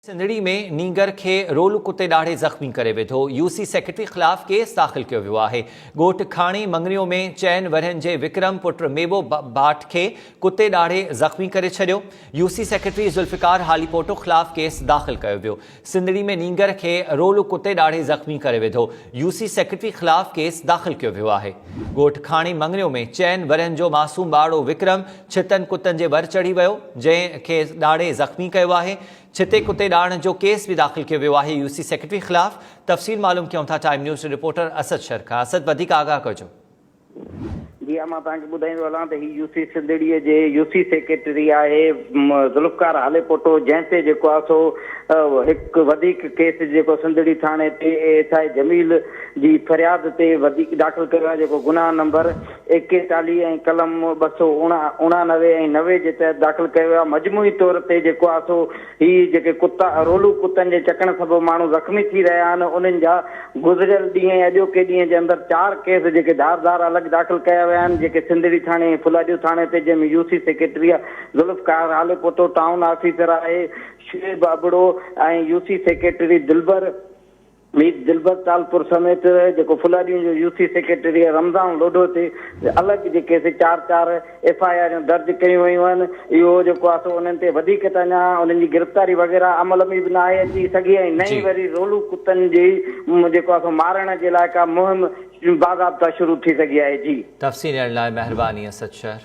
सिंधड़ी में नींगर खे रोलू कुत्ते ॾाढे ज़ख़्मी करे विधो। यूसी सेक्रेटरी ख़िलाफ़ केस दाख़िल कयो वियो आहे। ॻोठ खाणी मंगरियो में 4 वरहनि जे विक्रम पुट मेबो भाट खे कुत्ते ॾाढे ज़ख़्मी करे छॾियो। यूसी सेक्रेटरी ज़ुल्फ़िकार हालीपोटो ख़िलाफ़ केस दाख़िल कयो वियो। सिंधड़ी में नींगर खे रोलू कुत्ते ॾाढे ज़ख़्मी करे विधो। यूसी सेक्रेटरी ख़िलाफ़ केस दाख़िल कयो वियो आहे। ॻोठ खाणी मंगरियो में 4 वरहनि जो मासूम ॿारो विक्रम छितनि कुत्तनि जे वर चढ़ी वियो, जंहिंखे ॾाढे ज़ख़्मी कयो आहे। छिते कुत्ते ॾाढ़ण जो केस भी दाख़िल किया वियो आहे यूसी सेक्रेटरी ख़िलाफ़। तफ़सील मालूम कयूं था time news reporter Asad sir खां। असद, वधीक आगाह कजो। जी हाँ, मां तव्हांखे ॿुधाईंदो हलां त हीउ यूसी सिंधड़ीअ जे यूसी सेक्रेटरी आहे ज़ुल्फ़िकार हालीपोटो, जंहिं ते जेको आहे सो हिकु वधीक केस जेको सिंधड़ी थाणे ते एसआई जमील जी फ़रियाद ते वधीक दाख़िल कयो आहे, जेको गुनाह नंबर 41 ऐं कलम 289 ऐं 90 जे तहत दाख़िल कयो आहे। मजमूई तौर ते जेको आहे सो हीअ जेके कुत्ता रोलू कुत्तनि जे चकण सबबि माण्हू ज़ख़्मी थी रहिया आहिनि, उन्हनि जा गुज़िरियल ॾींहं अॼोके ॾींहं जे अंदरि 4 केस जेके धारदार अलॻि दाख़िल कया विया आहिनि, जेके सिंधड़ी थाणे फुलाडियो थाणे ते, जंहिंमें UC secretary Zulfiqar Halepoto, town officer आहे शुएब बाबड़ो ऐं यूसी सेक्रेटरी दिलबर तालपुर समेत जेको फुलाडियो जो यूसी सेक्रेटरी रमज़ान लोढो ते अलॻि जेके 4 FIR दर्ज कयूं वयूं आहिनि। इहो जेको आहे सो उन्हनि ते वधीक त अञा उन्हनि जी गिरफ़्तारी वग़ैरह अमल में बि न आहे अची सघी, ऐं नई वरी रोलू कुत्तनि जी जेको आहे सो मारण जे लाइ का मुहिम बाज़ाब्ता शुरू थी सघी आहे। जी, तफ़सील ॾियण लाइ महिरबानी असद शर।